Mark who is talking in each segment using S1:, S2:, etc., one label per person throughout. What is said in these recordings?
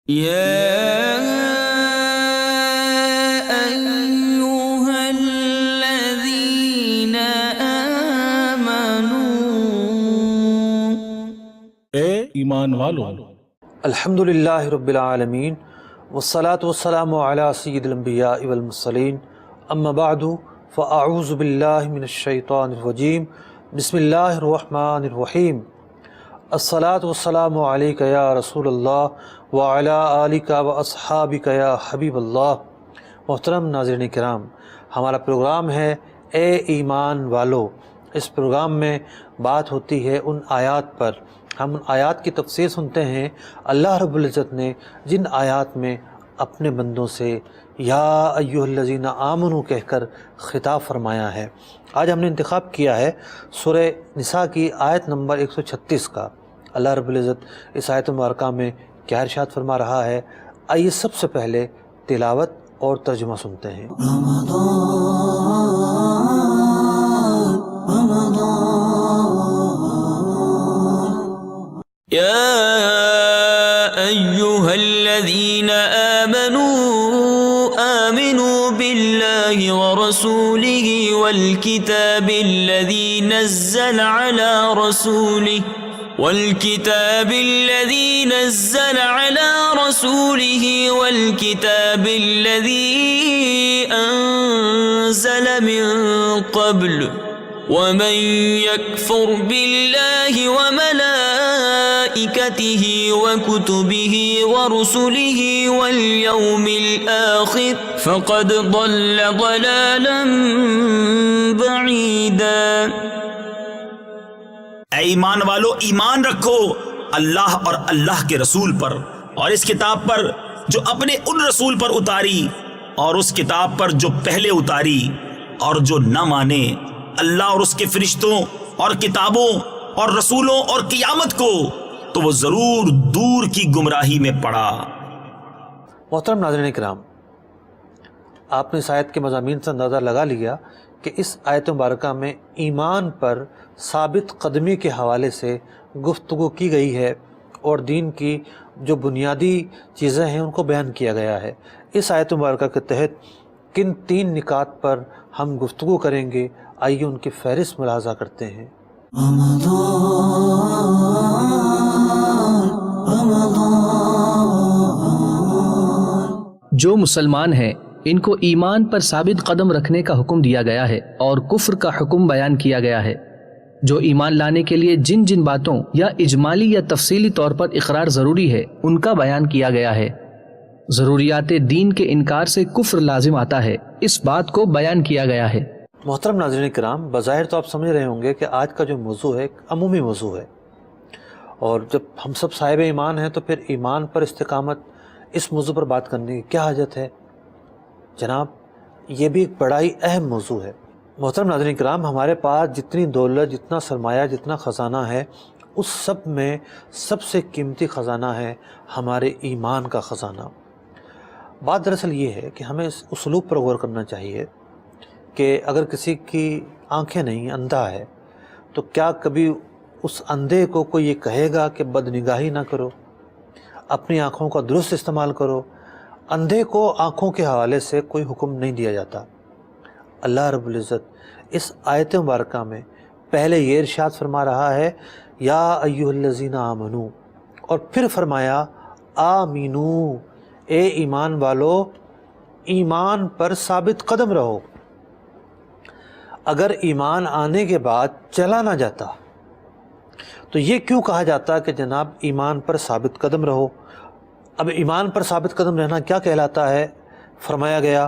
S1: يا أيها الذين آمنوا
S2: اے ایمان والو،
S3: الحمدللہ رب العالمین والصلاة والسلام علی سید الانبیاء والمرسلین اما بعد فاعوذ باللہ من الشیطان الرجیم بسم اللہ الرحمن الرحیم الصلاة والسلام علیک یا رسول اللہ وعلی آلک واصحابک یا حبیب اللہ۔ محترم ناظرین کرام، ہمارا پروگرام ہے اے ایمان والو۔ اس پروگرام میں بات ہوتی ہے ان آیات پر، ہم ان آیات کی تفسیر سنتے ہیں اللہ رب العزت نے جن آیات میں اپنے بندوں سے یا ایھا الذین آمنوا کہہ کر خطاب فرمایا ہے۔ آج ہم نے انتخاب کیا ہے سورہ نساء کی آیت نمبر 136 کا۔ اللہ رب العزت اس آیت مبارکہ میں کیا ارشاد فرما رہا ہے، آئیے سب سے پہلے تلاوت اور ترجمہ سنتے ہیں۔
S1: يا أيها الذين آمنوا بالله ورسوله والكتاب الذي نزل على رسوله والكتاب الذي أنزل من قبل ومن يكفر بالله وملائكته وكتبه ورسله واليوم الآخر فقد ضل ضلالا بعيدا۔
S4: اے ایمان والو، ایمان رکھو اللہ اور اللہ کے رسول پر اور اس کتاب پر جو اپنے ان رسول پر اتاری اور اس کتاب پر جو پہلے اتاری، اور جو نہ مانے اللہ اور اس کے فرشتوں اور کتابوں اور رسولوں اور قیامت کو تو وہ ضرور دور کی گمراہی میں پڑا۔
S3: محترم ناظرین کرام، آپ نے اس آیت کے مضامین سے اندازہ لگا لیا کہ اس آیت مبارکہ میں ایمان پر ثابت قدمی کے حوالے سے گفتگو کی گئی ہے اور دین کی جو بنیادی چیزیں ہیں ان کو بیان کیا گیا ہے۔ اس آیت مبارکہ کے تحت کن 3 نکات پر ہم گفتگو کریں گے، آئیے ان کی فہرست ملاحظہ کرتے ہیں۔
S5: جو مسلمان ہیں ان کو ایمان پر ثابت قدم رکھنے کا حکم دیا گیا ہے اور کفر کا حکم بیان کیا گیا ہے۔ جو ایمان لانے کے لیے جن جن باتوں یا اجمالی یا تفصیلی طور پر اقرار ضروری ہے ان کا بیان کیا گیا ہے۔ ضروریات دین کے انکار سے کفر لازم آتا ہے، اس بات کو بیان کیا گیا ہے۔
S3: محترم ناظرین کرام، بظاہر تو آپ سمجھ رہے ہوں گے کہ آج کا جو موضوع ہے ایک عمومی موضوع ہے، اور جب ہم سب صاحب ایمان ہیں تو پھر ایمان پر استقامت اس موضوع پر بات کرنے کی کیا حاجت ہے؟ جناب، یہ بھی ایک بڑا ہی اہم موضوع ہے۔ محترم ناظرین کرام، ہمارے پاس جتنی دولت، جتنا سرمایہ، جتنا خزانہ ہے، اس سب میں سب سے قیمتی خزانہ ہے ہمارے ایمان کا خزانہ۔ بات دراصل یہ ہے کہ ہمیں اس اسلوب پر غور کرنا چاہیے کہ اگر کسی کی آنکھیں نہیں، اندھا ہے، تو کیا کبھی اس اندھے کو کوئی یہ کہے گا کہ بد نگاہی نہ کرو، اپنی آنکھوں کا درست استعمال کرو؟ اندھے کو آنکھوں کے حوالے سے کوئی حکم نہیں دیا جاتا۔ اللہ رب العزت اس آیت مبارکہ میں پہلے یہ ارشاد فرما رہا ہے یا ایھا الذین آمنو، اور پھر فرمایا آمینو، اے ایمان والو ایمان پر ثابت قدم رہو۔ اگر ایمان آنے کے بعد چلا نہ جاتا تو یہ کیوں کہا جاتا کہ جناب ایمان پر ثابت قدم رہو؟ اب ایمان پر ثابت قدم رہنا کیا کہلاتا ہے؟ فرمایا گیا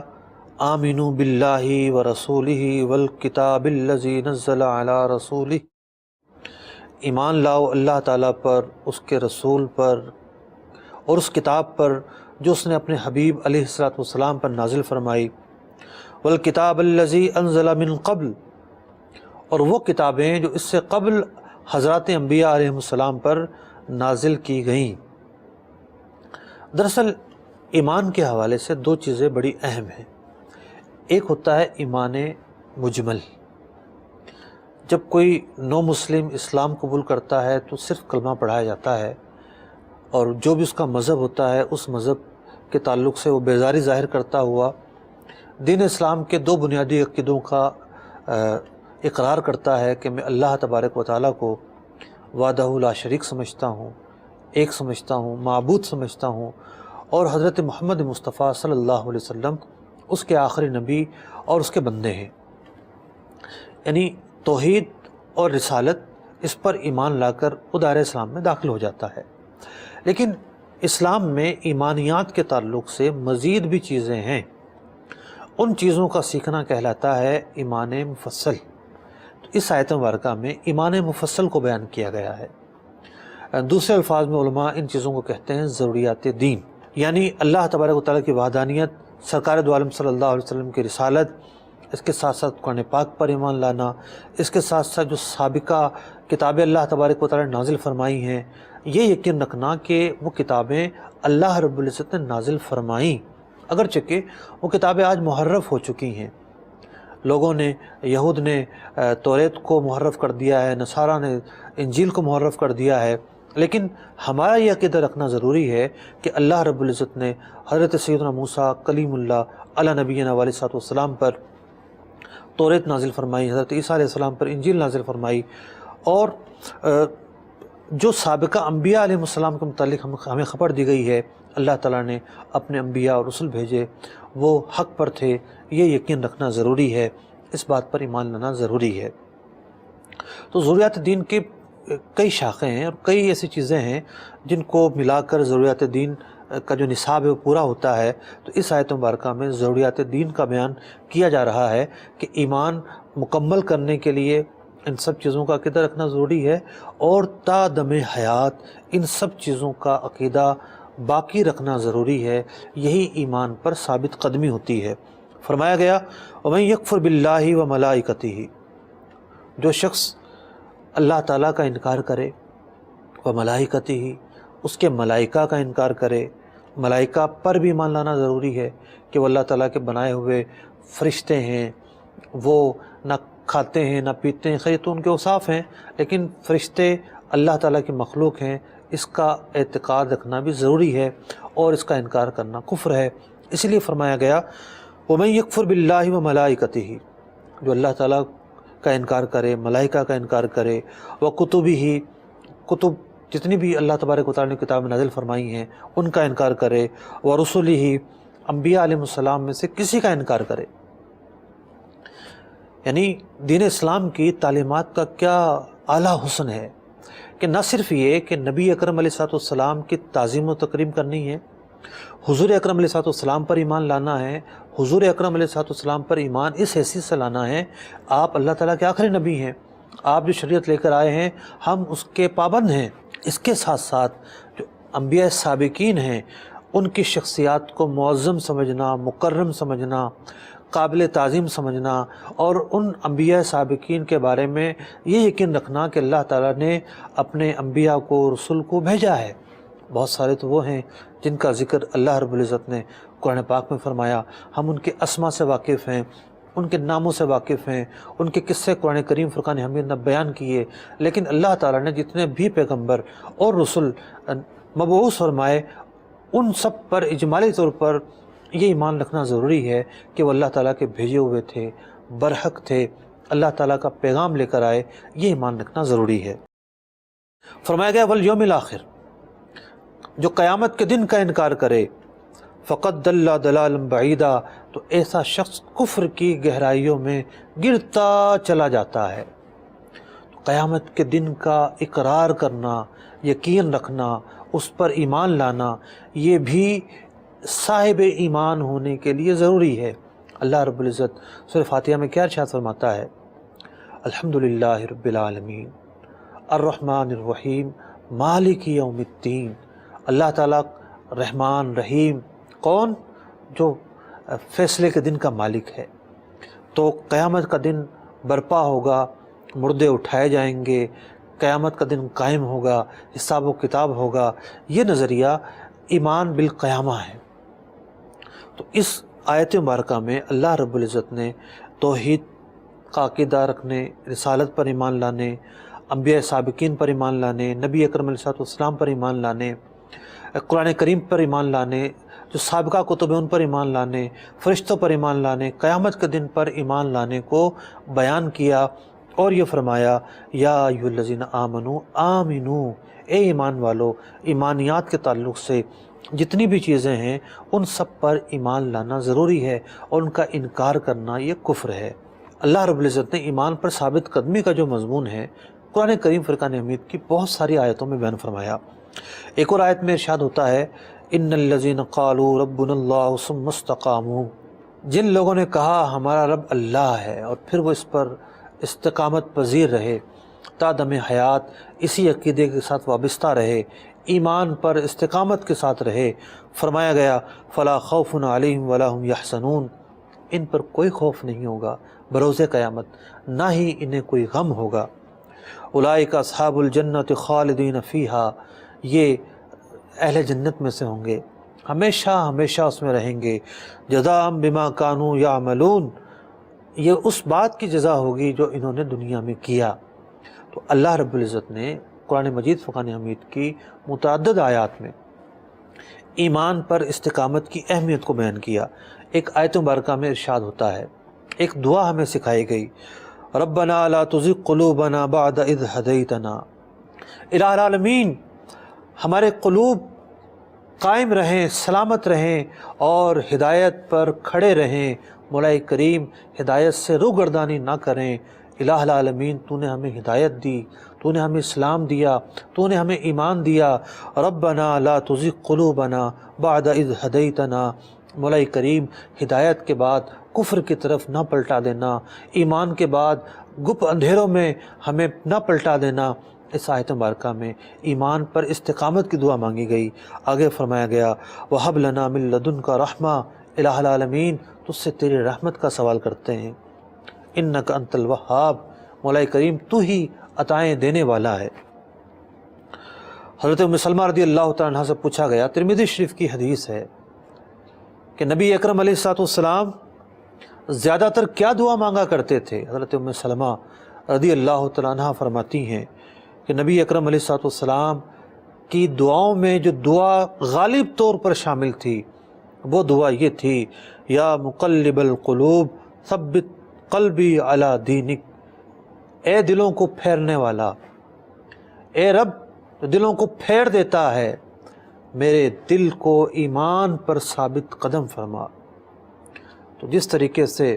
S3: آمینو باللہ ورسولہ والکتاب الذی نزل علی رسولہ، ایمان لاؤ اللہ تعالیٰ پر، اس کے رسول پر اور اس کتاب پر جو اس نے اپنے حبیب علیہ الصلوۃ والسلام پر نازل فرمائی، والکتاب الذی انزل من قبل، اور وہ کتابیں جو اس سے قبل حضرات انبیاء علیہ السلام پر نازل کی گئیں۔ دراصل ایمان کے حوالے سے 2 چیزیں بڑی اہم ہیں۔ ایک ہوتا ہے ایمان مجمل، جب کوئی نو مسلم اسلام قبول کرتا ہے تو صرف کلمہ پڑھایا جاتا ہے، اور جو بھی اس کا مذہب ہوتا ہے اس مذہب کے تعلق سے وہ بیزاری ظاہر کرتا ہوا دین اسلام کے دو بنیادی عقیدوں کا اقرار کرتا ہے کہ میں اللہ تبارک و تعالیٰ کو وحدہ لا شریک سمجھتا ہوں، ایک سمجھتا ہوں، معبود سمجھتا ہوں، اور حضرت محمد مصطفیٰ صلی اللہ علیہ وسلم اس کے آخری نبی اور اس کے بندے ہیں۔ یعنی توحید اور رسالت اس پر ایمان لا کر وہ دائرہ اسلام میں داخل ہو جاتا ہے۔ لیکن اسلام میں ایمانیات کے تعلق سے مزید بھی چیزیں ہیں، ان چیزوں کا سیکھنا کہلاتا ہے ایمان مفصل۔ تو اس آیت مبارکہ میں ایمان مفصل کو بیان کیا گیا ہے۔ دوسرے الفاظ میں علماء ان چیزوں کو کہتے ہیں ضروریات دین، یعنی اللہ تبارک و تعالیٰ کی وحدانیت، سرکار دو عالم صلی اللہ علیہ وسلم کی رسالت، اس کے ساتھ ساتھ قرآن پاک پر ایمان لانا، اس کے ساتھ ساتھ جو سابقہ کتابیں اللہ تبارک و تعالیٰ نے نازل فرمائی ہیں یہ یقین رکھنا کہ وہ کتابیں اللہ رب العزت نے نازل فرمائیں، اگرچہ کہ وہ کتابیں آج محرف ہو چکی ہیں، لوگوں نے، یہود نے توریت کو محرف کر دیا ہے، نصارہ نے انجیل کو محرف کر دیا ہے، لیکن ہمارا یہ عقیدہ رکھنا ضروری ہے کہ اللہ رب العزت نے حضرت سیدنا موسیٰ کلیم اللہ علی نبینا علیہ السلام پر توریت نازل فرمائی، حضرت عیسیٰ علیہ السلام پر انجیل نازل فرمائی، اور جو سابقہ انبیاء علیہ السلام کے متعلق ہمیں خبر دی گئی ہے، اللہ تعالیٰ نے اپنے انبیاء اور رسول بھیجے، وہ حق پر تھے، یہ یقین رکھنا ضروری ہے، اس بات پر ایمان لانا ضروری ہے۔ تو ضروریات دین کے کئی شاخیں ہیں اور کئی ایسی چیزیں ہیں جن کو ملا کر ضروریات دین کا جو نصاب ہے وہ پورا ہوتا ہے۔ تو اس آیت مبارکہ میں ضروریات دین کا بیان کیا جا رہا ہے کہ ایمان مکمل کرنے کے لیے ان سب چیزوں کا عقیدہ رکھنا ضروری ہے، اور تا دم حیات ان سب چیزوں کا عقیدہ باقی رکھنا ضروری ہے، یہی ایمان پر ثابت قدمی ہوتی ہے۔ فرمایا گیا وَمَن يَكْفُرْ بِاللَّهِ وَمَلَائِكَتِهِ، جو شخص اللہ تعالیٰ کا انکار کرے، وَمَلَائِكَتِهِ اس کے ملائکہ کا انکار کرے، ملائکہ پر بھی ایمان لانا ضروری ہے کہ وہ اللہ تعالیٰ کے بنائے ہوئے فرشتے ہیں، وہ نہ کھاتے ہیں نہ پیتے ہیں، خیر تو ان کے اوصاف ہیں، لیکن فرشتے اللہ تعالیٰ کی مخلوق ہیں، اس کا اعتقاد رکھنا بھی ضروری ہے، اور اس کا انکار کرنا کفر ہے۔ اس لیے فرمایا گیا وَمَن يَكْفُرْ بِاللَّهِ وَمَلَائِكَتِهِ جو اللہ تعالیٰ کا انکار کرے، ملائکہ کا انکار کرے، وَكُتُبِهِ کتب جتنی بھی اللہ تبارک و تعالیٰ نے کتابیں نازل فرمائی ہیں ان کا انکار کرے، وَرُسُلِهِ انبیاء علیہ السلام میں سے کسی کا انکار کرے۔ یعنی دین اسلام کی تعلیمات کا کیا اعلیٰ حسن ہے کہ نہ صرف یہ کہ نبی اکرم علیہ السلام کی تعظیم و تکریم کرنی ہے، حضور اکرم علیہ السلام پر ایمان لانا ہے، حضور اکرم علیہ السلام پر ایمان اس حیثیت سے لانا ہے آپ اللہ تعالیٰ کے آخری نبی ہیں، آپ جو شریعت لے کر آئے ہیں ہم اس کے پابند ہیں۔ اس کے ساتھ ساتھ جو انبیاء سابقین ہیں ان کی شخصیات کو معظم سمجھنا، مکرم سمجھنا، قابل تعظیم سمجھنا، اور ان انبیاء سابقین کے بارے میں یہ یقین رکھنا کہ اللہ تعالیٰ نے اپنے انبیاء کو، رسول کو بھیجا ہے۔ بہت سارے تو وہ ہیں جن کا ذکر اللہ رب العزت نے قرآن پاک میں فرمایا، ہم ان کے اسما سے واقف ہیں، ان کے ناموں سے واقف ہیں، ان کے قصے قرآن کریم فرقان حمید نے بیان کیے، لیکن اللہ تعالیٰ نے جتنے بھی پیغمبر اور رسول مبعوث فرمائے ان سب پر اجمالی طور پر یہ ایمان رکھنا ضروری ہے کہ وہ اللہ تعالیٰ کے بھیجے ہوئے تھے، برحق تھے، اللہ تعالیٰ کا پیغام لے کر آئے، یہ ایمان رکھنا ضروری ہے۔ فرمایا گیا والیوم الآخر جو قیامت کے دن کا انکار کرے، فقد ضل ضلالا بعیدا تو ایسا شخص کفر کی گہرائیوں میں گرتا چلا جاتا ہے۔ قیامت کے دن کا اقرار کرنا، یقین رکھنا، اس پر ایمان لانا، یہ بھی صاحب ایمان ہونے کے لیے ضروری ہے۔ اللہ رب العزت سورہ فاتحہ میں کیا ارشاد فرماتا ہے؟ الحمدللہ رب العالمین الرحمن الرحیم مالک یوم الدین۔ اللہ تعالیٰ رحمان رحیم، کون؟ جو فیصلے کے دن کا مالک ہے۔ تو قیامت کا دن برپا ہوگا، مردے اٹھائے جائیں گے، قیامت کا دن قائم ہوگا، حساب و کتاب ہوگا، یہ نظریہ ایمان بالقیامہ ہے۔ تو اس آیت مبارکہ میں اللہ رب العزت نے توحید کا عقیدہ رکھنے، رسالت پر ایمان لانے، انبیاء سابقین پر ایمان لانے، نبی اکرم علیہ السلام پر ایمان لانے، قرآن کریم پر ایمان لانے، جو سابقہ کتب ہیں ان پر ایمان لانے، فرشتوں پر ایمان لانے، قیامت کے دن پر ایمان لانے کو بیان کیا، اور یہ فرمایا یا ایھا الذین آمنو آمنو، اے ایمان والو، ایمانیات کے تعلق سے جتنی بھی چیزیں ہیں ان سب پر ایمان لانا ضروری ہے، اور ان کا انکار کرنا یہ کفر ہے۔ اللہ رب العزت نے ایمان پر ثابت قدمی کا جو مضمون ہے قرآن کریم فرقان حمید کی بہت ساری آیتوں میں بیان فرمایا۔ ایک اور آیت میں ارشاد ہوتا ہے ان الذین قالوا ربنا اللہ ثم استقاموا، جن لوگوں نے کہا ہمارا رب اللہ ہے اور پھر وہ اس پر استقامت پذیر رہے، تا دم حیات اسی عقیدے کے ساتھ وابستہ رہے، ایمان پر استقامت کے ساتھ رہے، فرمایا گیا فلا خوف علیہم ولا هم یحزنون، ان پر کوئی خوف نہیں ہوگا بروز قیامت، نہ ہی انہیں کوئی غم ہوگا۔ اولئک اصحاب الجنت خالدین فیہا، یہ اہل جنت میں سے ہوں گے، ہمیشہ ہمیشہ اس میں رہیں گے، جزاء بما کانوا یعملون، یہ اس بات کی جزا ہوگی جو انہوں نے دنیا میں کیا۔ تو اللہ رب العزت نے قرآن مجید فرقان حمید کی متعدد آیات میں ایمان پر استقامت کی اہمیت کو بیان کیا۔ ایک آیت مبارکہ میں ارشاد ہوتا ہے، ایک دعا ہمیں سکھائی گئی، ربنا لا تزغ قلوبنا بعد اذ ہدیتنا، الہ العالمین ہمارے قلوب قائم رہیں، سلامت رہیں اور ہدایت پر کھڑے رہیں، مولا کریم ہدایت سے روگردانی نہ کریں۔ الہ العالمین تو نے ہمیں ہدایت دی، تو نے ہمیں اسلام دیا، تو نے ہمیں ایمان دیا، ربنا لا تزغ قلوبنا بعد اذ ہدیتنا، مولا کریم ہدایت کے بعد کفر کی طرف نہ پلٹا دینا، ایمان کے بعد گپ اندھیروں میں ہمیں نہ پلٹا دینا۔ اس آیت مبارکہ میں ایمان پر استقامت کی دعا مانگی گئی۔ آگے فرمایا گیا وَهَبْ لَنَا مِن لَّدُنْكَ رَحْمَةً، الہ العالمین تجھ سے تیری رحمت کا سوال کرتے ہیں، اِنَّكَ أَنْتَ الْوَهَّابُ، مولا کریم تو ہی عطائیں دینے والا ہے۔ حضرت ام سلمہ رضی اللہ تعالیٰ عنہ سے پوچھا گیا، ترمذی شریف کی حدیث ہے کہ نبی اکرم علیہ السلام زیادہ تر کیا دعا مانگا کرتے تھے؟ حضرت ام سلمہ رضی اللہ تعالیٰ عنہ فرماتی ہیں کہ نبی اکرم علیہ السلام کی دعاؤں میں جو دعا غالب طور پر شامل تھی وہ دعا یہ تھی، یا مقلب القلوب ثبت قلبی علی دینک، اے دلوں کو پھیرنے والا، اے رب دلوں کو پھیر دیتا ہے، میرے دل کو ایمان پر ثابت قدم فرما۔ تو جس طریقے سے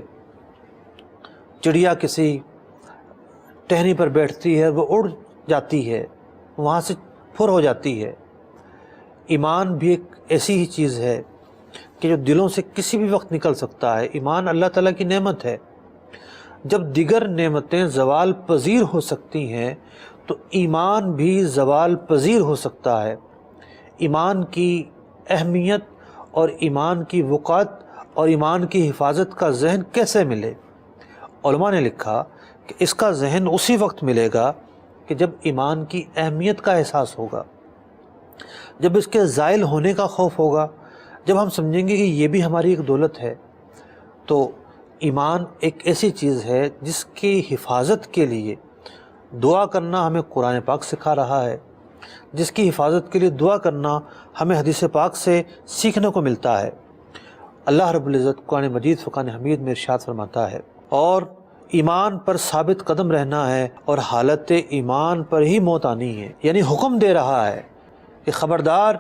S3: چڑیا کسی ٹہنی پر بیٹھتی ہے وہ اڑ جاتی ہے، وہاں سے پھر ہو جاتی ہے، ایمان بھی ایک ایسی ہی چیز ہے کہ جو دلوں سے کسی بھی وقت نکل سکتا ہے۔ ایمان اللہ تعالیٰ کی نعمت ہے، جب دیگر نعمتیں زوال پذیر ہو سکتی ہیں تو ایمان بھی زوال پذیر ہو سکتا ہے۔ ایمان کی اہمیت اور ایمان کی وقعت اور ایمان کی حفاظت کا ذہن کیسے ملے؟ علماء نے لکھا کہ اس کا ذہن اسی وقت ملے گا کہ جب ایمان کی اہمیت کا احساس ہوگا، جب اس کے زائل ہونے کا خوف ہوگا، جب ہم سمجھیں گے کہ یہ بھی ہماری ایک دولت ہے۔ تو ایمان ایک ایسی چیز ہے جس کی حفاظت کے لیے دعا کرنا ہمیں قرآن پاک سکھا رہا ہے، جس کی حفاظت کے لیے دعا کرنا ہمیں حدیث پاک سے سیکھنے کو ملتا ہے۔ اللہ رب العزت قرآن مجید فرقان حمید میں ارشاد فرماتا ہے، اور ایمان پر ثابت قدم رہنا ہے اور حالت ایمان پر ہی موت آنی ہے، یعنی حکم دے رہا ہے کہ خبردار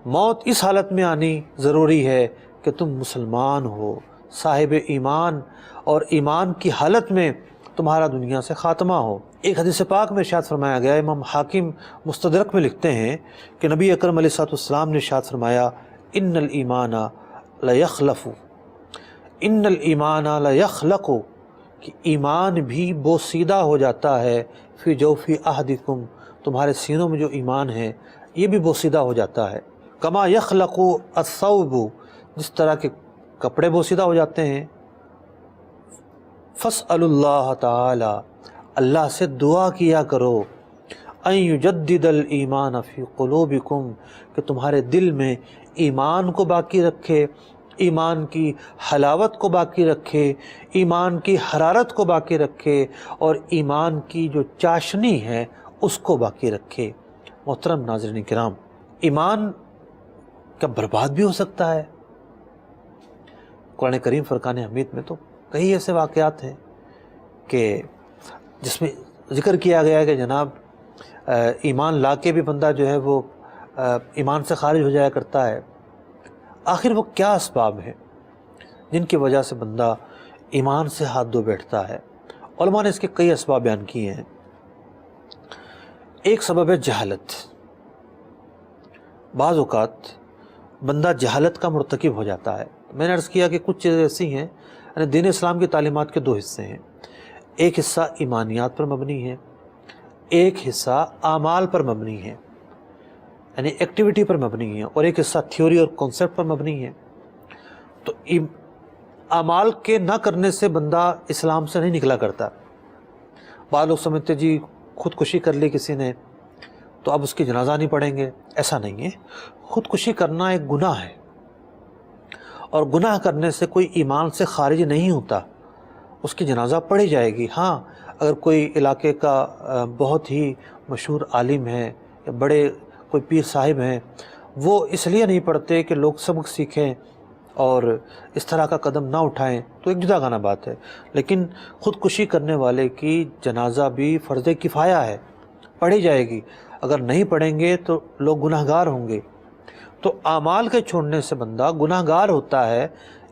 S3: موت اس حالت میں آنی ضروری ہے کہ تم مسلمان ہو، صاحب ایمان، اور ایمان کی حالت میں تمہارا دنیا سے خاتمہ ہو۔ ایک حدیث پاک میں ارشاد فرمایا گیا، امام حاکم مستدرک میں لکھتے ہیں کہ نبی اکرم علیہ السلام نے ارشاد فرمایا، ان الایمان لیخلف، ان الایمان لیخلق، کہ ایمان بھی بوسیدہ ہو جاتا ہے، فی جوفی احدکم، تمہارے سینوں میں جو ایمان ہے یہ بھی بوسیدہ ہو جاتا ہے، کما یخلق الثوب، جس طرح کے کپڑے بوسیدہ ہو جاتے ہیں۔ فاسأل اللہ تعالی، اللہ سے دعا کیا کرو، ان یجدد الایمان فی قلوبکم، کہ تمہارے دل میں ایمان کو باقی رکھے، ایمان کی حلاوت کو باقی رکھے، ایمان کی حرارت کو باقی رکھے، اور ایمان کی جو چاشنی ہے اس کو باقی رکھے۔ محترم ناظرین کرام، ایمان کیا برباد بھی ہو سکتا ہے؟ قرآن کریم فرقان حمید میں تو کئی ایسے واقعات ہیں کہ جس میں ذکر کیا گیا ہے کہ جناب ایمان لا کے بھی بندہ جو ہے وہ ایمان سے خارج ہو جایا کرتا ہے۔ آخر وہ کیا اسباب ہیں جن کی وجہ سے بندہ ایمان سے ہاتھ دھو بیٹھتا ہے؟ علماء نے اس کے کئی اسباب بیان کیے ہیں۔ ایک سبب ہے جہالت۔ بعض اوقات بندہ جہالت کا مرتکب ہو جاتا ہے۔ میں نے عرض کیا کہ کچھ چیزیں ایسی ہیں، یعنی دین اسلام کی تعلیمات کے دو حصے ہیں، ایک حصہ ایمانیات پر مبنی ہے، ایک حصہ اعمال پر مبنی ہے، یعنی ایکٹیویٹی پر مبنی ہے، اور ایک حصہ تھیوری اور کانسیپٹ پر مبنی ہے۔ تو اعمال کے نہ کرنے سے بندہ اسلام سے نہیں نکلا کرتا۔ بعض لوگ سمجھتے جی خودکشی کر لی کسی نے تو اب اس کی جنازہ نہیں پڑھیں گے، ایسا نہیں ہے۔ خودکشی کرنا ایک گناہ ہے، اور گناہ کرنے سے کوئی ایمان سے خارج نہیں ہوتا، اس کی جنازہ پڑھی جائے گی۔ ہاں، اگر کوئی علاقے کا بہت ہی مشہور عالم ہے یا بڑے کوئی پیر صاحب ہیں، وہ اس لیے نہیں پڑھتے کہ لوگ سبق سیکھیں اور اس طرح کا قدم نہ اٹھائیں تو ایک جدا گانا بات ہے، لیکن خودکشی کرنے والے کی جنازہ بھی فرض کفایہ ہے، پڑھی جائے گی۔ اگر نہیں پڑھیں گے تو لوگ گناہ گار ہوں گے۔ تو اعمال کے چھوڑنے سے بندہ گناہ گار ہوتا ہے،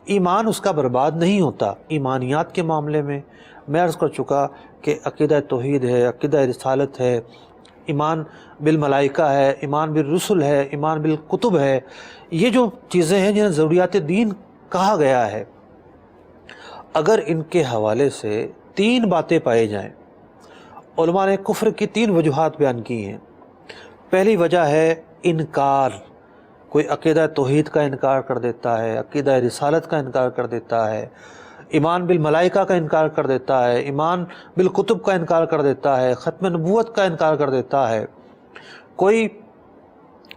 S3: ایمان اس کا برباد نہیں ہوتا۔ ایمانیات کے معاملے میں میں عرض کر چکا کہ عقیدہ توحید ہے، عقیدہ رسالت ہے، ایمان بالملائکہ ہے، ایمان بالرسل ہے، ایمان بالکتب ہے، یہ جو چیزیں ہیں جنہیں ضروریات دین کہا گیا ہے، اگر ان کے حوالے سے تین باتیں پائے جائیں، علماء نے کفر کی تین وجوہات بیان کی ہیں۔ پہلی وجہ ہے انکار، کوئی عقیدہ توحید کا انکار کر دیتا ہے، عقیدہ رسالت کا انکار کر دیتا ہے، ایمان بالملائکہ کا انکار کر دیتا ہے، ایمان بالکتب کا انکار کر دیتا ہے، ختم نبوت کا انکار کر دیتا ہے، کوئی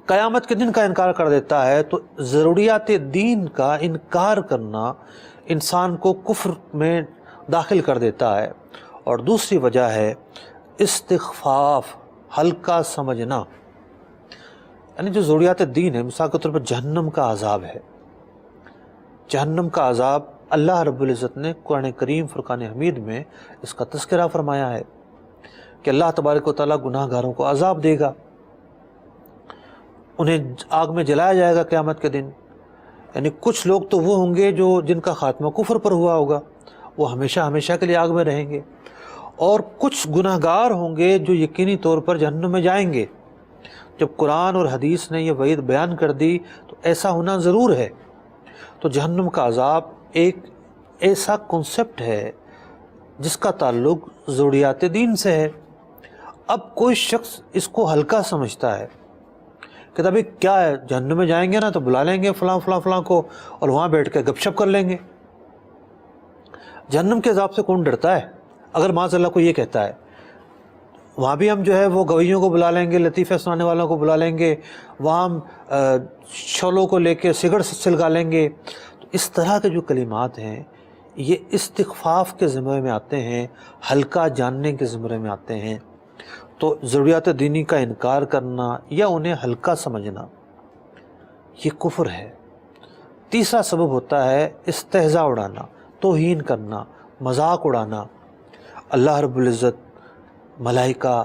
S3: قیامت کے دن کا انکار کر دیتا ہے۔ تو ضروریات دین کا انکار کرنا انسان کو کفر میں داخل کر دیتا ہے۔ اور دوسری وجہ ہے استخفاف، ہلکا سمجھنا، یعنی جو ضروریات دین ہے، مثال کے طور پر جہنم کا عذاب ہے۔ جہنم کا عذاب اللہ رب العزت نے قرآن کریم فرقان حمید میں اس کا تذکرہ فرمایا ہے کہ اللہ تبارک و تعالیٰ گناہ گاروں کو عذاب دے گا، انہیں آگ میں جلایا جائے گا قیامت کے دن۔ یعنی کچھ لوگ تو وہ ہوں گے جن کا خاتمہ کفر پر ہوا ہوگا، وہ ہمیشہ ہمیشہ کے لیے آگ میں رہیں گے، اور کچھ گناہ گار ہوں گے جو یقینی طور پر جہنم میں جائیں گے۔ جب قرآن اور حدیث نے یہ وعید بیان کر دی تو ایسا ہونا ضرور ہے۔ تو جہنم کا عذاب ایک ایسا کنسپٹ ہے جس کا تعلق ضروریات دین سے ہے۔ اب کوئی شخص اس کو ہلکا سمجھتا ہے کہ ابھی کیا ہے، جہنم میں جائیں گے نا تو بلا لیں گے فلاں فلاں فلاں کو اور وہاں بیٹھ کے گپ شپ کر لیں گے۔ جہنم کے عذاب سے کون ڈرتا ہے؟ اگر معاذ اللہ کو یہ کہتا ہے، وہاں بھی ہم جو ہے وہ گویوں کو بلا لیں گے، لطیفے سنانے والوں کو بلا لیں گے، وہاں ہم شولوں کو لے کے سگڑ سلگا لیں گے۔ تو اس طرح کے جو کلمات ہیں یہ استخفاف کے زمرے میں آتے ہیں، ہلکا جاننے کے زمرے میں آتے ہیں۔ تو ضروریات دینی کا انکار کرنا یا انہیں ہلکا سمجھنا یہ کفر ہے۔ تیسرا سبب ہوتا ہے استہزاء اڑانا، توہین کرنا، مذاق اڑانا۔ اللہ رب العزت، ملائکہ،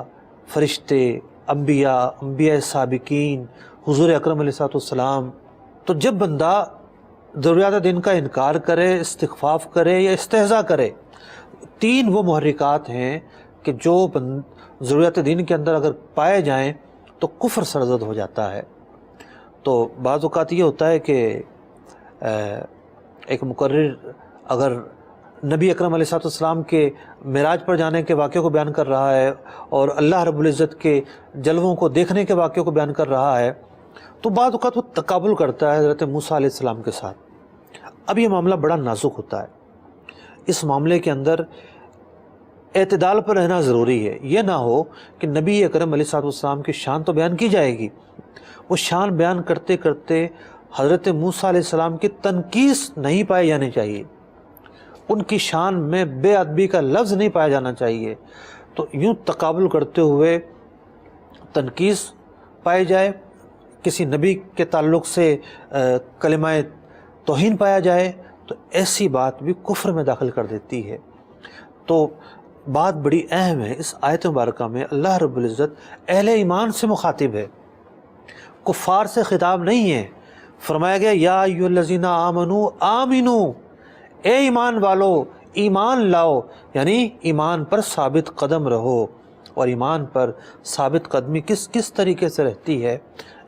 S3: فرشتے، انبیاء سابقین، حضور اکرم علیہ السلام۔ تو جب بندہ ضروریات دین کا انکار کرے، استخفاف کرے یا استہزاء کرے، تین وہ محرکات ہیں کہ جو ضروریات دین کے اندر اگر پائے جائیں تو کفر سرزد ہو جاتا ہے۔ تو بعض اوقات یہ ہوتا ہے کہ ایک مقرر اگر نبی اکرم علیہ السلام کے معراج پر جانے کے واقعے کو بیان کر رہا ہے اور اللہ رب العزت کے جلووں کو دیکھنے کے واقعے کو بیان کر رہا ہے تو بعض اوقات وہ تقابل کرتا ہے حضرت موسیٰ علیہ السلام کے ساتھ۔ اب یہ معاملہ بڑا نازک ہوتا ہے، اس معاملے کے اندر اعتدال پر رہنا ضروری ہے۔ یہ نہ ہو کہ نبی اکرم علیہ السلام کی شان تو بیان کی جائے گی، وہ شان بیان کرتے کرتے حضرت موسیٰ علیہ السلام کی تنقیص نہیں پائی جانی چاہیے، ان کی شان میں بے ادبی کا لفظ نہیں پایا جانا چاہیے۔ تو یوں تقابل کرتے ہوئے تنقیص پائی جائے کسی نبی کے تعلق سے کلمہ توہین پایا جائے تو ایسی بات بھی کفر میں داخل کر دیتی ہے۔ تو بات بڑی اہم ہے، اس آیت مبارکہ میں اللہ رب العزت اہل ایمان سے مخاطب ہے، کفار سے خطاب نہیں ہے۔ فرمایا گیا یا ایھا الذین آمنوا آمنو، اے ایمان والو ایمان لاؤ، یعنی ایمان پر ثابت قدم رہو۔ اور ایمان پر ثابت قدمی کس طریقے سے رہتی ہے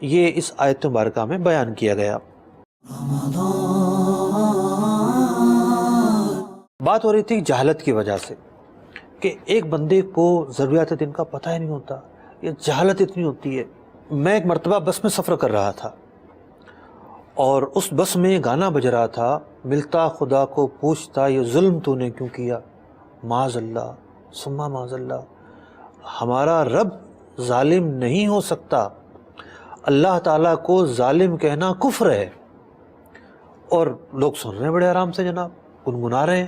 S3: یہ اس آیت مبارکہ میں بیان کیا گیا۔ بات ہو رہی تھی جہالت کی وجہ سے کہ ایک بندے کو ضروریات دین کا پتہ ہی نہیں ہوتا، یہ جہالت اتنی ہوتی ہے۔ میں ایک مرتبہ بس میں سفر کر رہا تھا اور اس بس میں گانا بج رہا تھا، ملتا خدا کو پوچھتا یہ ظلم تو نے کیوں کیا، معاذ اللہ ثم معاذ اللہ۔ ہمارا رب ظالم نہیں ہو سکتا، اللہ تعالیٰ کو ظالم کہنا کفر ہے۔ اور لوگ سن رہے ہیں بڑے آرام سے جناب، گنگنا رہے ہیں،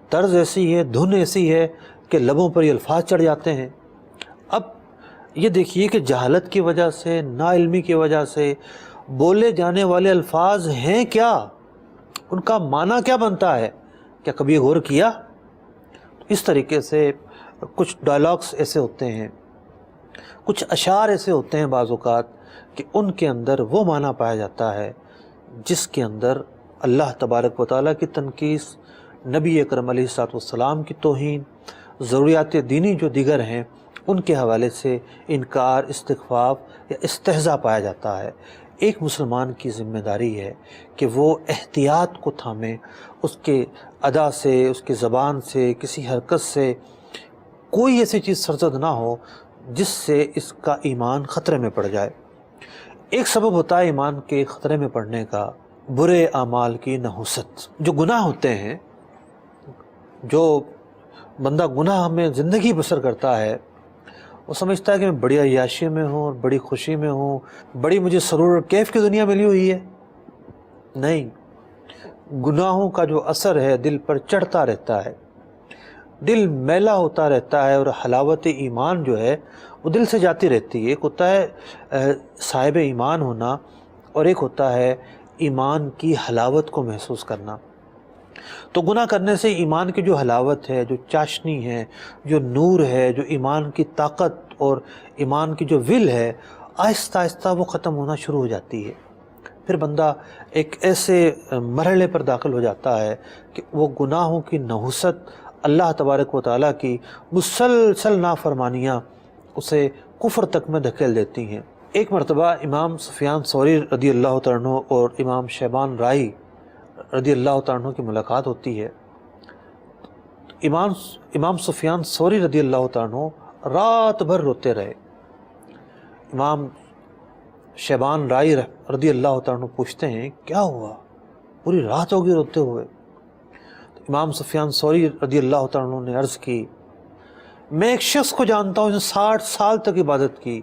S3: طرز ایسی ہے، دھن ایسی ہے کہ لبوں پر یہ الفاظ چڑھ جاتے ہیں۔ اب یہ دیکھیے کہ جہالت کی وجہ سے، نا علمی کی وجہ سے بولے جانے والے الفاظ ہیں کیا، ان کا معنی کیا بنتا ہے، کیا کبھی غور کیا؟ اس طریقے سے کچھ ڈائلاگس ایسے ہوتے ہیں، کچھ اشعار ایسے ہوتے ہیں بعض اوقات کہ ان کے اندر وہ معنی پایا جاتا ہے جس کے اندر اللہ تبارک و تعالیٰ کی تنقیص، نبی اکرم علیہ الصلوۃ والسلام کی توہین، ضروریات دینی جو دیگر ہیں ان کے حوالے سے انکار، استخفاف یا استہزاء پایا جاتا ہے۔ ایک مسلمان کی ذمہ داری ہے کہ وہ احتیاط کو تھامے، اس کے ادا سے، اس کی زبان سے، کسی حرکت سے کوئی ایسی چیز سرزد نہ ہو جس سے اس کا ایمان خطرے میں پڑ جائے۔ ایک سبب ہوتا ہے ایمان کے خطرے میں پڑنے کا برے اعمال کی نحوست۔ جو گناہ ہوتے ہیں، جو بندہ گناہ میں زندگی بسر کرتا ہے، وہ سمجھتا ہے کہ میں بڑی عیاشی میں ہوں اور بڑی خوشی میں ہوں، بڑی مجھے سرور اور کیف کی دنیا ملی ہوئی ہے۔ نہیں، گناہوں کا جو اثر ہے دل پر چڑھتا رہتا ہے، دل میلا ہوتا رہتا ہے، اور حلاوت ایمان جو ہے وہ دل سے جاتی رہتی ہے۔ ایک ہوتا ہے صاحب ایمان ہونا اور ایک ہوتا ہے ایمان کی حلاوت کو محسوس کرنا۔ تو گناہ کرنے سے ایمان کی جو حلاوت ہے، جو چاشنی ہے، جو نور ہے، جو ایمان کی طاقت اور ایمان کی جو ول ہے، آہستہ آہستہ وہ ختم ہونا شروع ہو جاتی ہے۔ پھر بندہ ایک ایسے مرحلے پر داخل ہو جاتا ہے کہ وہ گناہوں کی نحوست، اللہ تبارک و تعالیٰ کی مسلسل نافرمانیاں اسے کفر تک میں دھکیل دیتی ہیں۔ ایک مرتبہ امام سفیان ثوری رضی اللہ تعالیٰ عنہ اور امام شیبان رائی رضی اللہ تعالیٰ عنہ کی ملاقات ہوتی ہے۔ امام سفیان ثوری رضی اللہ تعالیٰ عنہ رات بھر روتے رہے۔ امام شیبان رائی رضی اللہ تعالیٰ عنہ پوچھتے ہیں کیا ہوا، پوری رات ہوگی روتے ہوئے؟ امام سفیان ثوری رضی اللہ تعالیٰ عنہ نے عرض کی میں ایک شخص کو جانتا ہوں جس نے 60 سال تک عبادت کی،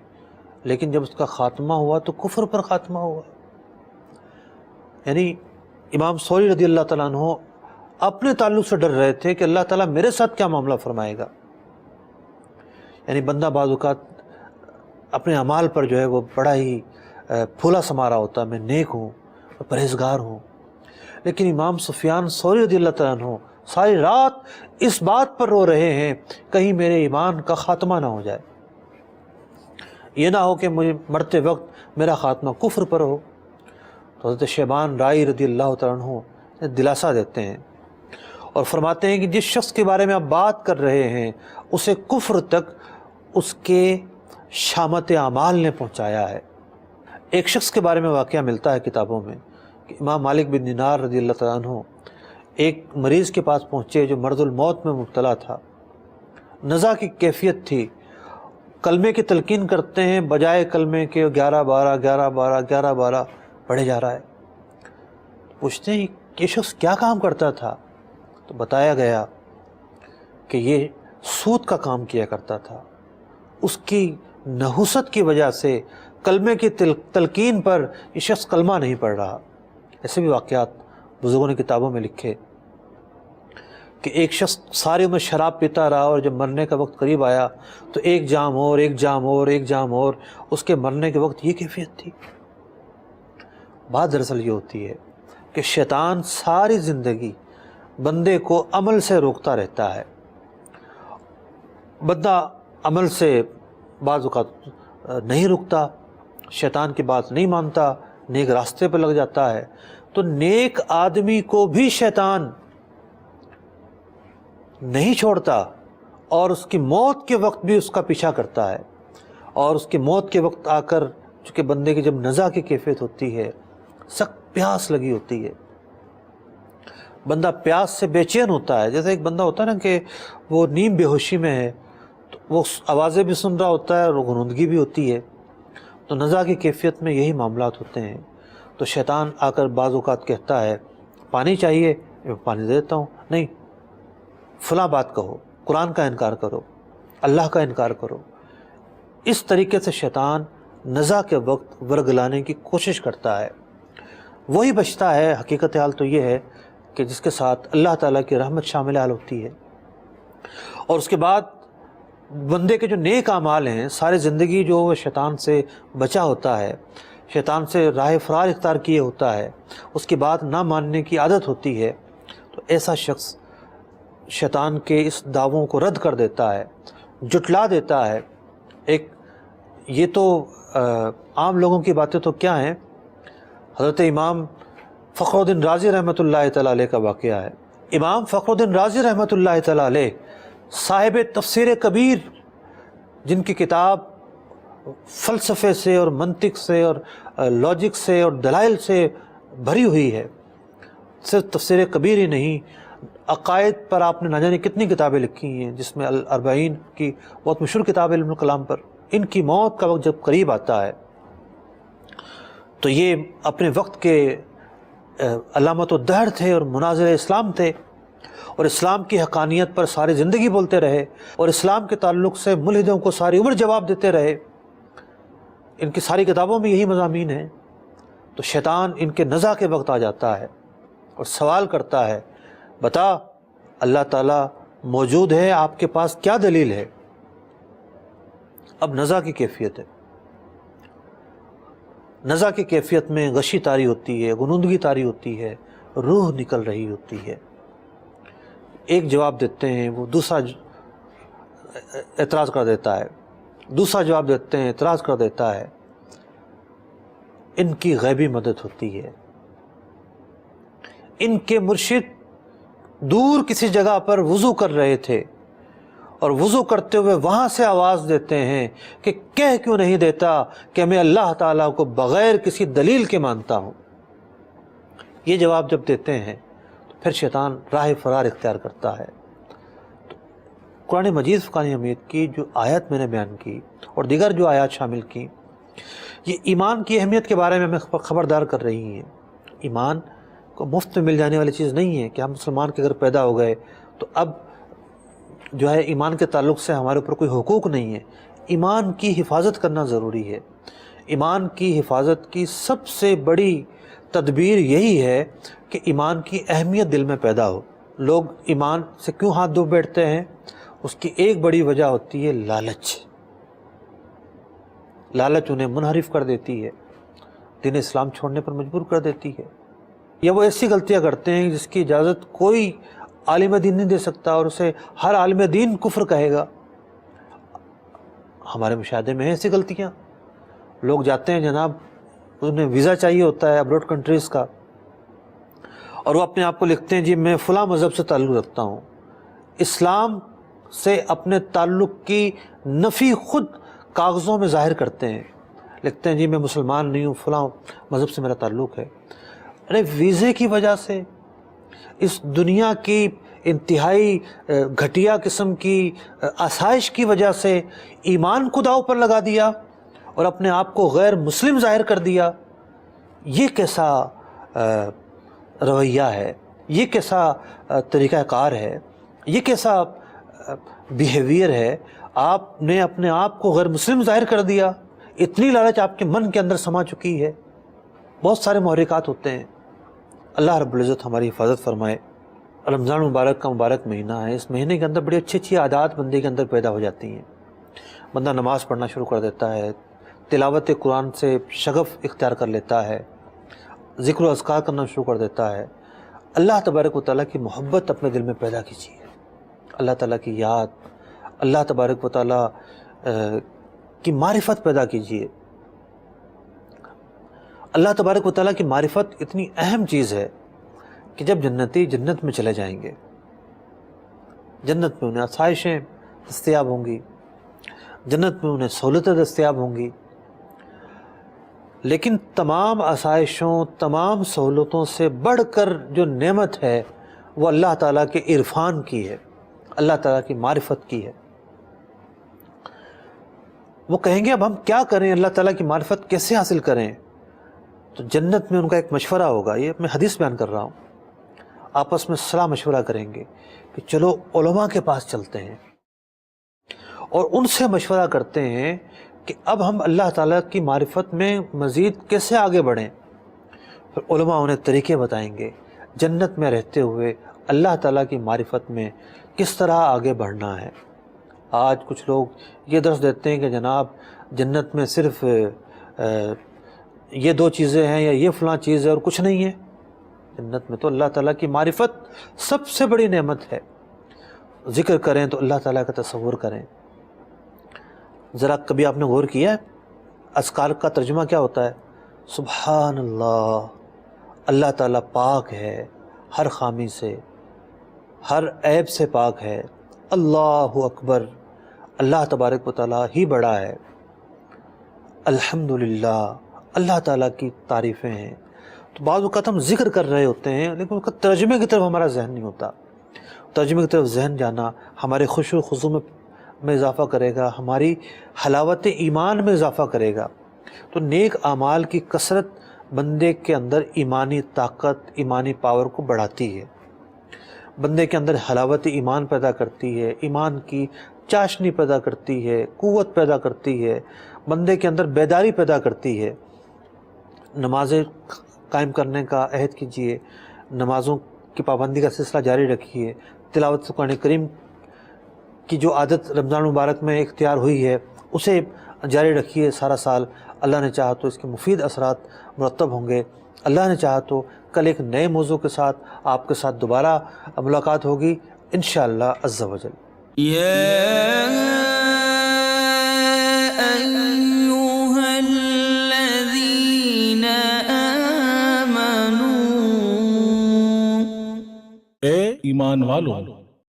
S3: لیکن جب اس کا خاتمہ ہوا تو کفر پر خاتمہ ہوا۔ یعنی امام ثوری رضی اللہ تعالیٰ عنہ اپنے تعلق سے ڈر رہے تھے کہ اللہ تعالیٰ میرے ساتھ کیا معاملہ فرمائے گا۔ یعنی بندہ بعض اوقات اپنے اعمال پر جو ہے وہ بڑا ہی پھولا سمارا ہوتا، میں نیک ہوں، میں پرہیزگار ہوں، لیکن امام سفیان ثوری رضی اللہ تعالیٰ عنہ ساری رات اس بات پر رو رہے ہیں کہیں میرے ایمان کا خاتمہ نہ ہو جائے، یہ نہ ہو کہ مجھے مرتے وقت میرا خاتمہ کفر پر ہو۔ تو حضرت شیبان رائی رضی اللہ تعالیٰ عنہ دلاسا دیتے ہیں اور فرماتے ہیں کہ جس شخص کے بارے میں آپ بات کر رہے ہیں اسے کفر تک اس کے شامت اعمال نے پہنچایا ہے۔ ایک شخص کے بارے میں واقعہ ملتا ہے کتابوں میں کہ امام مالک بن دینار رضی اللہ تعالیٰ عنہ ایک مریض کے پاس پہنچے جو مرض الموت میں مبتلا تھا، نزع کی کیفیت تھی، کلمے کی تلقین کرتے ہیں بجائے کلمے کے 11-12 11-12 11-12 پڑھے جا رہا ہے۔ پوچھتے ہیں یہ شخص کیا کام کرتا تھا؟ تو بتایا گیا کہ یہ سود کا کام کیا کرتا تھا۔ اس کی نحوست کی وجہ سے کلمے کی تلقین پر یہ شخص کلمہ نہیں پڑھ رہا۔ ایسے بھی واقعات بزرگوں نے کتابوں میں لکھے کہ ایک شخص ساری عمر شراب پیتا رہا اور جب مرنے کا وقت قریب آیا تو ایک جام اور ایک جام اور ایک جام اور، اس کے مرنے کے وقت یہ کیفیت تھی۔ بات دراصل یہ ہوتی ہے کہ شیطان ساری زندگی بندے کو عمل سے روکتا رہتا ہے. بندہ عمل سے بعض اوقات نہیں رکتا، شیطان کی بات نہیں مانتا، نیک راستے پر لگ جاتا ہے. تو نیک آدمی کو بھی شیطان نہیں چھوڑتا اور اس کی موت کے وقت بھی اس کا پیچھا کرتا ہے. اور اس کی موت کے وقت آ کر چونکہ بندے کی جب نزا کی کیفیت ہوتی ہے، سخت پیاس لگی ہوتی ہے، بندہ پیاس سے بے چین ہوتا ہے. جیسے ایک بندہ ہوتا ہے نا کہ وہ نیم بے ہوشی میں ہے، تو وہ آوازیں بھی سن رہا ہوتا ہے اور غنودگی بھی ہوتی ہے. تو نزا کی کیفیت میں یہی معاملات ہوتے ہیں. تو شیطان آ کر بعض اوقات کہتا ہے پانی چاہیے، میں پانی دے دیتا ہوں. نہیں، فلاں بات کہو، قرآن کا انکار کرو، اللہ کا انکار کرو. اس طریقے سے شیطان نزا کے وقت ورگلانے کی کوشش کرتا ہے. وہی بچتا ہے. حقیقت حال تو یہ ہے کہ جس کے ساتھ اللہ تعالیٰ کی رحمت شامل حال ہوتی ہے. اور اس کے بعد بندے کے جو نیک اعمال ہیں، ساری زندگی جو وہ شیطان سے بچا ہوتا ہے، شیطان سے راہ فرار اختیار کیے ہوتا ہے، اس کی بات نہ ماننے کی عادت ہوتی ہے. تو ایسا شخص شیطان کے اس دعووں کو رد کر دیتا ہے، جٹلا دیتا ہے. یہ تو عام لوگوں کی باتیں تو کیا ہیں، حضرت امام فخر الدین رازی رحمۃ اللہ تعالیٰ علیہ کا واقعہ ہے. امام فخر الدین رازی رحمۃ اللہ تعالیٰ علیہ صاحب تفسیر کبیر، جن کی کتاب فلسفے سے اور منطق سے اور لاجک سے اور دلائل سے بھری ہوئی ہے. صرف تفسیر کبیر ہی نہیں، عقائد پر آپ نے نہ جانے کتنی کتابیں لکھی ہیں، جس میں الاربعین کی بہت مشہور کتاب ہے علم الکلام پر. ان کی موت کا وقت جب قریب آتا ہے تو یہ اپنے وقت کے علامت الدہر تھے اور مناظر اسلام تھے، اور اسلام کی حقانیت پر ساری زندگی بولتے رہے، اور اسلام کے تعلق سے ملحدوں کو ساری عمر جواب دیتے رہے. ان کی ساری کتابوں میں یہی مضامین ہیں. تو شیطان ان کے نزا کے وقت آ جاتا ہے اور سوال کرتا ہے، بتا اللہ تعالیٰ موجود ہے، آپ کے پاس کیا دلیل ہے؟ اب نزا کی کیفیت ہے. نزا کی کیفیت میں غشی طاری ہوتی ہے، غنودگی طاری ہوتی ہے، روح نکل رہی ہوتی ہے. ایک جواب دیتے ہیں، وہ دوسرا اعتراض کر دیتا ہے، دوسرا جواب دیتے ہیں، اعتراض کر دیتا ہے. ان کی غیبی مدد ہوتی ہے. ان کے مرشد دور کسی جگہ پر وضو کر رہے تھے، اور وضو کرتے ہوئے وہاں سے آواز دیتے ہیں کہ کہہ کیوں نہیں دیتا کہ میں اللہ تعالیٰ کو بغیر کسی دلیل کے مانتا ہوں. یہ جواب جب دیتے ہیں تو پھر شیطان راہ فرار اختیار کرتا ہے. تو قرآن مجید فقان حمید کی جو آیت میں نے بیان کی اور دیگر جو آیات شامل کی، یہ ایمان کی اہمیت کے بارے میں ہمیں خبردار کر رہی ہیں. ایمان کو مفت میں مل جانے والی چیز نہیں ہے کہ ہم مسلمان کے گھر پیدا ہو گئے تو اب جو ہے ایمان کے تعلق سے ہمارے اوپر کوئی حقوق نہیں ہے. ایمان کی حفاظت کرنا ضروری ہے. ایمان کی حفاظت کی سب سے بڑی تدبیر یہی ہے کہ ایمان کی اہمیت دل میں پیدا ہو. لوگ ایمان سے کیوں ہاتھ دھو بیٹھتے ہیں؟ اس کی ایک بڑی وجہ ہوتی ہے لالچ. لالچ انہیں منحرف کر دیتی ہے، دین اسلام چھوڑنے پر مجبور کر دیتی ہے. یا وہ ایسی غلطیاں کرتے ہیں جس کی اجازت کوئی عالم دین نہیں دے سکتا، اور اسے ہر عالم دین کفر کہے گا. ہمارے مشاہدے میں ہیں ایسی غلطیاں. لوگ جاتے ہیں جناب، انہیں ویزا چاہیے ہوتا ہے ابروڈ کنٹریز کا، اور وہ اپنے آپ کو لکھتے ہیں جی میں فلاں مذہب سے تعلق رکھتا ہوں. اسلام سے اپنے تعلق کی نفی خود کاغذوں میں ظاہر کرتے ہیں، لکھتے ہیں جی میں مسلمان نہیں ہوں، فلاں مذہب سے میرا تعلق ہے. ارے ویزے کی وجہ سے اس دنیا کی انتہائی گھٹیا قسم کی آسائش کی وجہ سے ایمان کو داؤ پر لگا دیا اور اپنے آپ کو غیر مسلم ظاہر کر دیا. یہ کیسا رویہ ہے؟ یہ کیسا طریقہ کار ہے؟ یہ کیسا بیہیویئر ہے؟ آپ نے اپنے آپ کو غیر مسلم ظاہر کر دیا. اتنی لالچ آپ کے من کے اندر سما چکی ہے. بہت سارے محرکات ہوتے ہیں. اللہ رب العزت ہماری حفاظت فرمائے. رمضان مبارک کا مبارک مہینہ ہے. اس مہینے کے اندر بڑی اچھی اچھی عادات بندے کے اندر پیدا ہو جاتی ہیں. بندہ نماز پڑھنا شروع کر دیتا ہے، تلاوت قرآن سے شغف اختیار کر لیتا ہے، ذکر و اذکار کرنا شروع کر دیتا ہے، اللہ تبارک و تعالیٰ کی محبت اپنے دل میں پیدا کیجیے، اللہ تعالیٰ کی یاد، اللہ تبارک و تعالیٰ کی معرفت پیدا کیجیے۔ اللہ تبارک و تعالیٰ کی معرفت اتنی اہم چیز ہے کہ جب جنتی جنت میں چلے جائیں گے، جنت میں انہیں آسائشیں دستیاب ہوں گی، جنت میں انہیں سہولتیں دستیاب ہوں گی، لیکن تمام آسائشوں، تمام سہولتوں سے بڑھ کر جو نعمت ہے وہ اللہ تعالیٰ کے عرفان کی ہے، اللہ تعالیٰ کی معرفت کی ہے۔ وہ کہیں گے اب ہم کیا کریں، اللہ تعالیٰ کی معرفت کیسے حاصل کریں؟ تو جنت میں ان کا ایک مشورہ ہوگا، یہ میں حدیث بیان کر رہا ہوں، آپس میں صلاح مشورہ کریں گے کہ چلو علماء کے پاس چلتے ہیں اور ان سے مشورہ کرتے ہیں کہ اب ہم اللہ تعالیٰ کی معرفت میں مزید کیسے آگے بڑھیں۔ پھر علماء انہیں طریقے بتائیں گے جنت میں رہتے ہوئے اللہ تعالیٰ کی معرفت میں کس طرح آگے بڑھنا ہے۔ آج کچھ لوگ یہ درس دیتے ہیں کہ جناب جنت میں صرف یہ دو چیزیں ہیں یا یہ فلاں چیز ہے اور کچھ نہیں ہے۔ جنت میں تو اللہ تعالیٰ کی معرفت سب سے بڑی نعمت ہے۔ ذکر کریں تو اللہ تعالیٰ کا تصور کریں۔ ذرا کبھی آپ نے غور کیا ہے اذکار کا ترجمہ کیا ہوتا ہے؟ سبحان اللہ، اللہ تعالیٰ پاک ہے ہر خامی سے، ہر عیب سے پاک ہے، اللہ اکبر، اللہ تبارک و تعالیٰ ہی بڑا ہے، الحمدللہ، اللہ تعالیٰ کی تعریفیں ہیں۔ تو بعض اوقات ہم ذکر کر رہے ہوتے ہیں لیکن اس کا ترجمے کی طرف ہمارا ذہن نہیں ہوتا۔ ترجمے کی طرف ذہن جانا ہمارے خشوع و خضوع میں اضافہ کرے گا، ہماری حلاوت ایمان میں اضافہ کرے گا۔ تو نیک اعمال کی کثرت بندے کے اندر ایمانی طاقت، ایمانی پاور کو بڑھاتی ہے، بندے کے اندر حلاوت ایمان پیدا کرتی ہے، ایمان کی چاشنی پیدا کرتی ہے، قوت پیدا کرتی ہے، بندے کے اندر بیداری پیدا کرتی ہے۔ نمازیں قائم کرنے کا عہد کیجیے، نمازوں کی پابندی کا سلسلہ جاری رکھیے، تلاوت قرآن کریم کی جو عادت رمضان مبارک میں اختیار ہوئی ہے اسے جاری رکھیے سارا سال۔ اللہ نے چاہا تو اس کے مفید اثرات مرتب ہوں گے۔ اللہ نے چاہا تو کل ایک نئے موضوع کے ساتھ آپ کے ساتھ دوبارہ ملاقات ہوگی انشاءاللہ عز و جل۔
S2: اے ایمان والو،